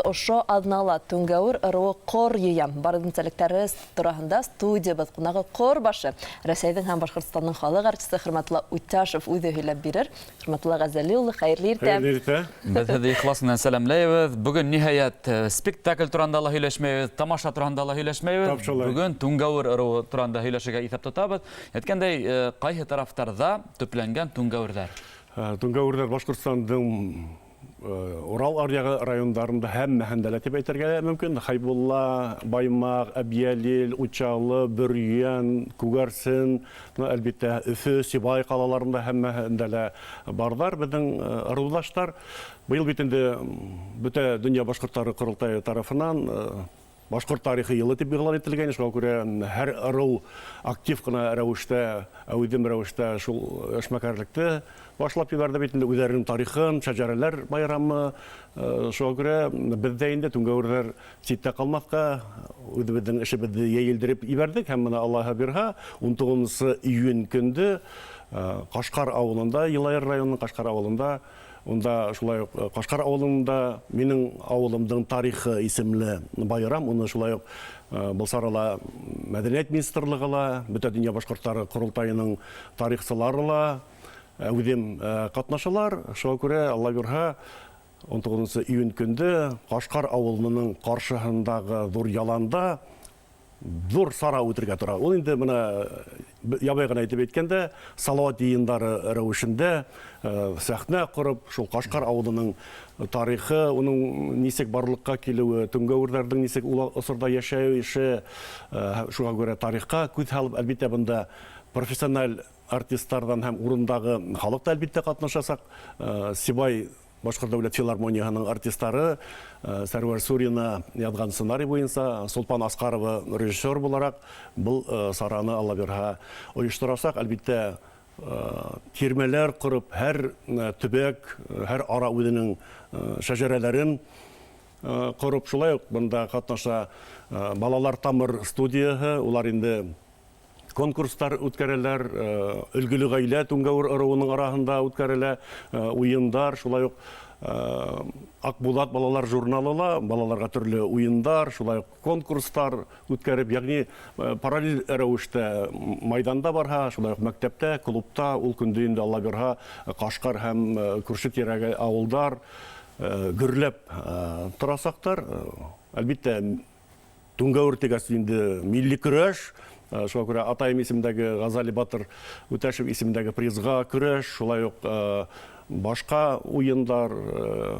ошо аднала түнгәүр ырыу қор еям. Бардың тәліктері тұрағында студиябыз қонағы қор башы. Рәсәйдің һәм Башқұртстанның халық артисты Хырматулла Утяшев үйді хүйләп бирер. Хырматулла Ғазалиулы, қайырлы иртә. Қайырлы иртә. Біз хәді ихласынан сәлемләйбіз. Бүгін ниһаят спектакль турында һөйләшмәйбез, тамаша турында һөйләшмәйбез. Бүгін түнгәүр ырыу турында һөйләшергә исәп тотабыз. Әйткәндәй, кайһы тарафтарда төпләнгән түнгәүрләр? Түнгәүрләр Башқұртстанның Урал аръягы райондарында һәм мәһәндәлә дип әйтергә мөмкин. Хайбулла, Баймак, Әбиялил, Учалы, Бөрйән, Күгәрсен, әлбәттә Өфе, Сибай калаларында һәм мәһәндәлә бардар. Безнең ырылдаштар быел бит инде бөтә дөнья башкортлары курултайы тарафынан Башкорт тарихи елы дип игълан ителгән. Шуңа күрә һәр ырыл актив кына рәвештә, әүдем рәвештә шул эшмәкәрлекте башлап ебәрде бит инде үзләренең тарихын, шәҗәрәләр байрамы. Шуңа күрә бездә инде түнгәүрләр ситтә калмаска үзебезнең эшебезне яелдереп ибәрдек һәм менә Аллаһы бирһә 19 июнь көнде Кашкар авылында, Елайыр районының Кашкар авылында, онда шулай ук Кашкар авылында минең авылымның тарихы исемле байрам, уны шулай ук Былсарала Мәдәният министрлыгы ла, бөтә дөнья башкортлары курултайының тарихчылары ла үдем катнашалар. Шуңа күрә Алла бирһә 19 июнь көнде Кашкар авылының каршыһындагы зур яланда зур сара үтергә тора. Ул инде менә ябай гына әйтеп әйткәндә, салават йыендары рәвешендә сәхнә корып, шул Кашкар авылының тарихы, уның нисек барлыкка килүе, түнгәүрләрнең нисек ул осырда яшәүе, шуңа күрә тарихка күз салып, әлбәттә монда профессиональ артистлардан һәм урындагы халык та әлбәттә катнашасак. Сибай Башкорт дәүләт филармонияһының артистлары Сәрвәр Сурина язган сценарий буенча, Сулпан Аскарова режиссер буларак был сараны Алла бирһә оештырасак, әлбәттә тирмәләр корып, һәр төбәк, һәр ара үзенең шәҗәрәләрен корып, шулай ук монда катнаша балалар тамыр студияһы, улар инде конкурстар үткәрәләр, өлгілі гаилә түнгәүр ырыуының араһында үткәрәлә уендар, шулай ук Акбулат балалар журналы ла, балаларга төрле уендар, шулай ук конкурстар үткәреп, ягъни параллель рәвештә майданда барһа, шулай ук мәктәптә, клубта, ул көндә инде Алла бирһә Кашкар һәм күрше тирәге авылдар гөрләп торасактар. Әлбәттә түнгәүр тигәс инде милли көрәш. Шуңа күрә атайым исемдәге Ғазали Батыр Үтәшев исемдәге призга көрәш, шулай ук башка уендар,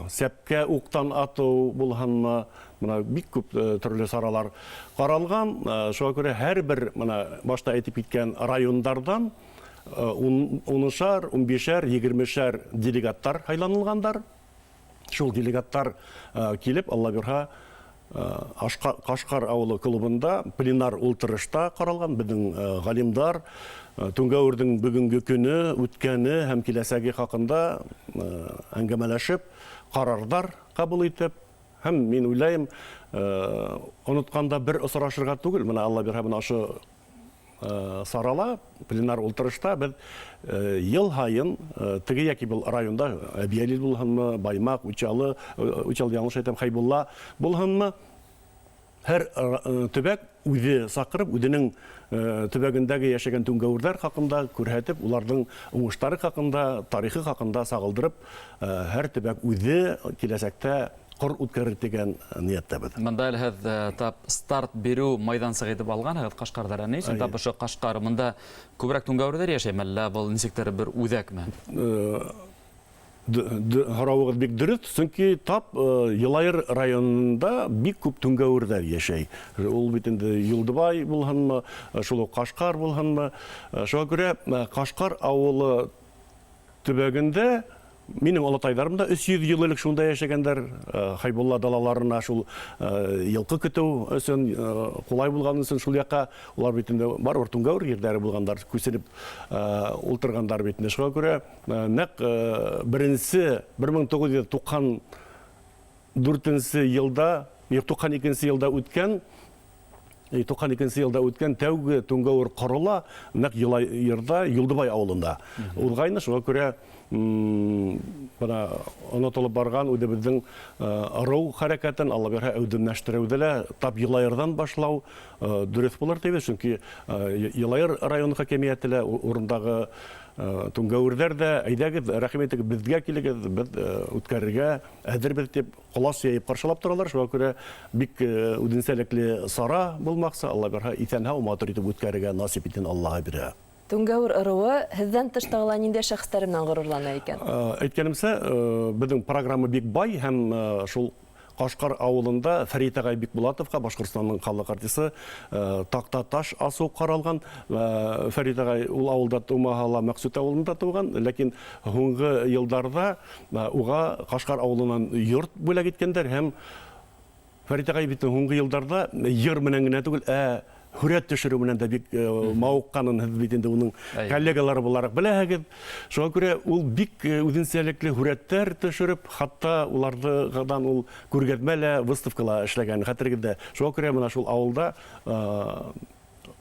сәпкә уктан ату булганмы, менә бик күп төрле саралар каралган. Шуңа күрә һәрбер менә башта әйтеп киткән райондардан 10-шар, 15-шәр, 20-шәр делегаттар сайланылгандар. Шул делегаттар килеп, Алла бирһә Кашкар авылы клубында пленар ултырышта каралган безнең галимдар түнгәүрнең бүгенге көне, үткәне һәм киләсәге хакында әңгәмәләшеп, карарлар кабул итеп, һәм мин уйлайм, онытканда бер осрашырга түгел, менә Алла бирһә менә ошо сарала, пленар ултырышта без ел хайын теге яки бул районда Әбиялил булганмы, Баймак, Учалы ялгыш әйтәм, Хайбулла булганмы, һәр төбәк үзе сакырып, үзенең төбәгендәге яшәгән түнгәүрләр хакында күрһәтеп, уларның уңышлары хакында, тарихы хакында сагылдырып, һәр төбәк үзе киләсәктә кор үткәрер дигән нияттә бит. Монда әле тап старт бирү майдан сыгытып алган, Кашкарда ни өчен тап ошо Кашкар монда күбрәк түнгәүрләр яшәйме, әллә бу нисектер бер үзәкме? Һарауыгыз бик дөрес, чөнки тап Елайыр районында бик күп түнгәүрләр яшәй. Ул бит инде Юлдыбай булганмы, шул ук Кашкар булганмы. Шуңа күрә Кашкар авылы төбәгендә минем олатайларымда 300 ел элек шунда яшәгәннәр, Хайбулла далаларына шул йылкы көтү өчен кулай булган өчен шул якка улар бит инде барыбер түнгәүр җирләре булганнар, күсенеп ултырганнар бит инде. Шуңа күрә нәкъ беренче 1994 елда, 92 елда үткән 92 елда үткән тәүге Туңгауыр корыла нәк Елайырда Юлдыбай авылында. Ул гайны шуңа күрә бана онытылып барган үдебезнең ыру хәрәкәтен Алла бирһә әүдемләштерүдә тап Елайырдан башлау дөрес булыр дип, чөнки Елайыр район хакимияте урындагы Туңгауырдар да әйдәгез, рәхим итегез, безгә килегез, без үткәрергә әзербез дип колас яйып каршылап торалар. Шуңа күрә бик үденсәлекле сара булмакса, Алла бирһә исән-һау матур итеп үткәрергә насип итен Аллаһ бирә. Туңгауыр ыруы һездән тыштагыла нинди шәхестәр белән горурлана икән? Әйткәнемсә, безнең программа бик бай һәм шул Кашкар авылында Фәрит агай Бикбулатовка, Башкортстанның халык артисты, такта таш асу каралган. Фәрит агай ул авылда тумагала, Мәксүт авылында туган, ләкин һуңгы елларда уга Кашкар авылыннан йорт бүләк иткәндәр һәм Фәрит агай бит һуңгы елларда йыр менән генә түгел, хүрәт төшерү менән дә бик мавыкканын һез бит инде уның коллегалары буларак беләһегез. Шуңа күрә ул бик үзенчәлекле хүрәттәр төшереп, хатта улардан ул күргәзмәлә, выставкала эшләгән. Хәтергездә. Шуңа күрә менә шул авылда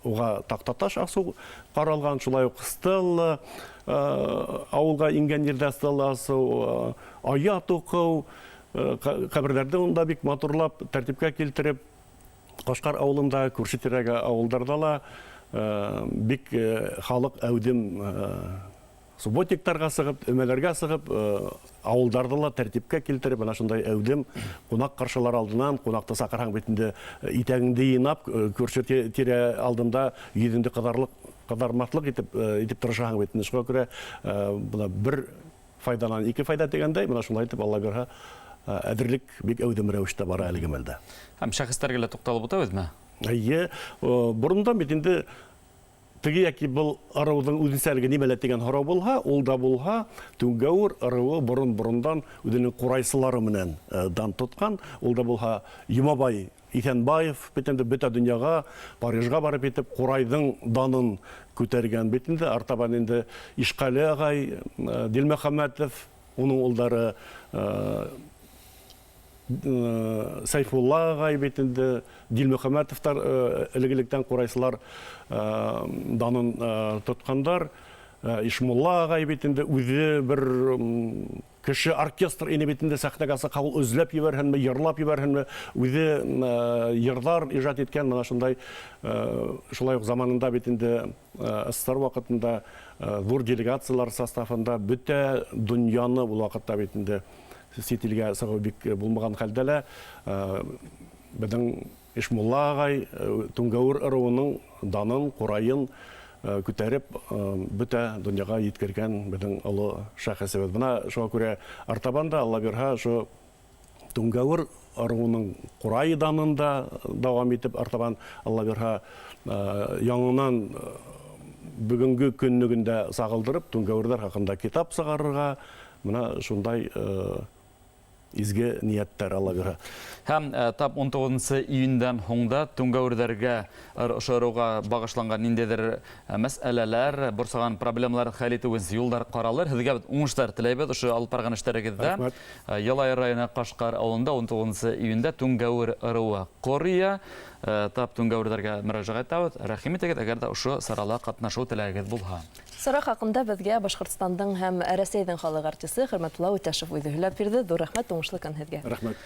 уга тактаташ асу каралган, шулай ук стелла, авылга ингән җирдә стелла асу, аят уку, каберләрдә унда бик матурлап тәртипкә килтереп, Кашкар авылында, күрше-тирәге авылдарда ла бик халык әүдем субботниктарга сыгып, өмәләргә сыгып, авылдарда ла тәртипкә килтереп, ана шундай әүдем кунак каршылар алдынан, кунакты сакырһаң битендә итәгеңде йынап, күрше-тирә алдында йөзендә кадармаслык итеп тырышаң битендә. Шуңа күрә була бер файданан ике файда дигәндәй, менә шулай итеп Алла бирһә әдерлек бик әүдем рәвештә бара әлеге мәлдә. Һәм шәхестәргә лә тукталып үтәбезме? Әйе, борындан бит инде теге яки был ырыуның үзенчәлеге нимәлә дигән һорау булһа, ул да булһа, Туңгауыр ырыуы борындан үзенең курайсылары менән дан тоткан, ул да булһа Юмабай Исәнбаев бит инде бөтә дөньяга, Парижга барып итеп курайдың данын күтәргән бит инде. Артабан инде Ишкали агай, Дилмөхәммәтов, уның улдары Сайфулла агай бит инде, Дилмөхәммәтовтар элегелектән курайсылар данын тоткандар. Ишмулла агай бит инде үзе бер кеше оркестр ине бит инде сәхнәгә кабул үзләп ебәрһенме, йырлап ебәрһенме, үзе йырлар иҗат иткән, менә шундай шулай ук заманында бит инде СССР вакытында зур делегациялар составында бөтә дөньяны ул вакытта бит инде сетилгә сыгып бик булмаган хәлдә лә безнең Ишмулла агай Туңгауыр ырыуының данын, курайын күтәреп бөтә дөньяга yetkергән безнең олы шәхесебез. Менә шуңа күрә артабан да Алла бирһә, шу Туңгауыр ырыуының курай данында дәвам итеп артабан Алла бирһә яңынан бүгенге көннегендә сагылдырып Туңгауырдар хакында китап сыгарырга, менә шундай изге нияттәр Алла бирһә. Һәм тап 19 июньдән һуңда Туңгауырдарга ошыруга багышланган ниндидер мәсьәләләр, борсаган проблемалар хәл итүгез юллар каралыр. Һезгә уңышлар теләйбез ошо алып барган эшләрегездә. Елайыр районы Кашкар авылында 19 июньдә Туңгауыр ырыуы Кория тап Туңгауырдарга мөрәҗәгать итәбез. Рәхим итегез, әгәр дә ошо сарала катнашу теләгегез булһа. Сара хакында безгә Башкортстанның һәм Рәсәйнең халык артисты Хөрмәтулла Үтәшев үзе һөйләп бирде. Ду рәхмәт, уңышлы көн һезгә. Рәхмәт.